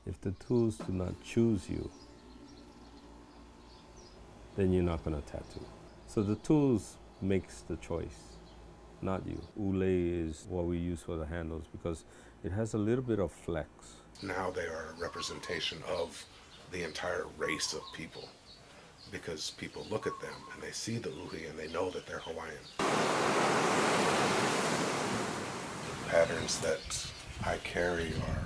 If the tools do not choose you, then you're not going to tattoo. So the tools makes the choice, not you. Ule is what we use for the handles because it has a little bit of flex. Now they are a representation of the entire race of people because people look at them and they see the uhi and they know that they're Hawaiian. The patterns that I carry are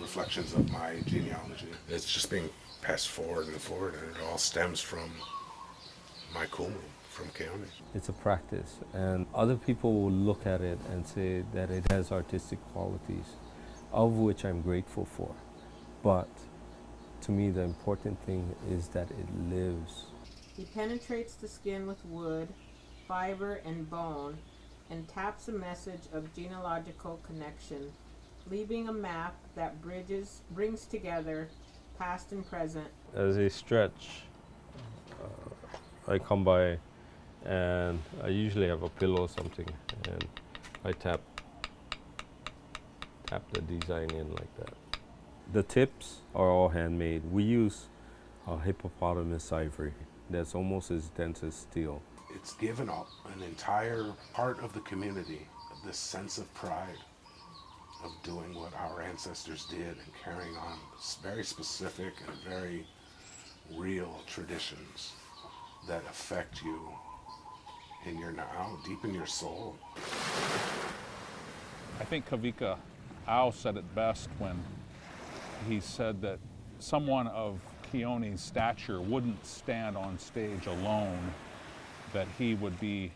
reflections of my genealogy. It's just being passed forward and forward, and it all stems from my kumu, from Keone. It's a practice, and other people will look at it and say that it has artistic qualities, of which I'm grateful for. But to me, the important thing is that it lives. He penetrates the skin with wood, fiber, and bone, and taps a message of genealogical connection, leaving a map that brings together past and present. As I stretch, I come by and I usually have a pillow or something and I tap the design in like that. The tips are all handmade. We use hippopotamus ivory that's almost as dense as steel. It's given up an entire part of the community this sense of pride of doing what our ancestors did and carrying on very specific and very real traditions that affect you in your now, deep in your soul. I think Kavika Ao said it best when he said that someone of Keone's stature wouldn't stand on stage alone, that he would be,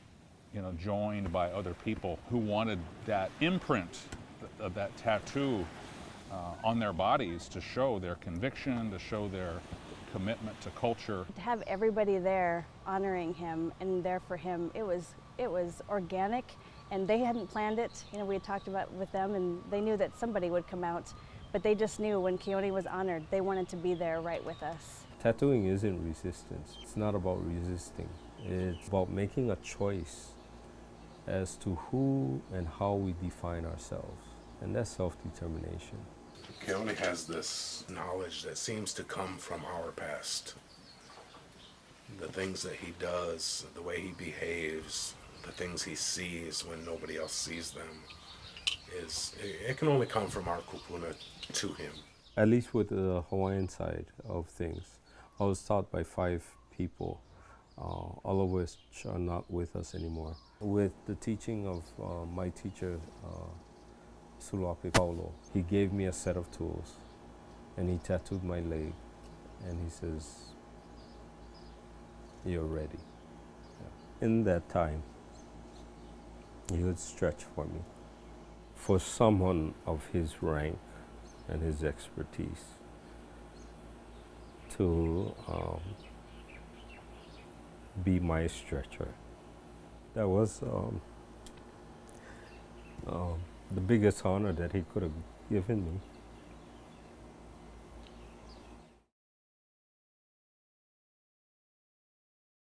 joined by other people who wanted that imprint of that tattoo on their bodies to show their conviction, to show their commitment to culture. To have everybody there honoring him and there for him, it was organic, and they hadn't planned it. We had talked about with them, and they knew that somebody would come out, but they just knew when Keone was honored, they wanted to be there right with us. Tattooing isn't resistance. It's not about resisting. It's about making a choice as to who and how we define ourselves, and that's self-determination. Keone has this knowledge that seems to come from our past. The things that he does, the way he behaves, the things he sees when nobody else sees them, it can only come from our kupuna to him. At least with the Hawaiian side of things, I was taught by 5 people, all of which are not with us anymore. With the teaching of my teacher, Sulape Paulo, he gave me a set of tools and he tattooed my leg and he says, "You're ready." Yeah. In that time, he would stretch for me. For someone of his rank and his expertise to be my stretcher, that was the biggest honor that he could have given me.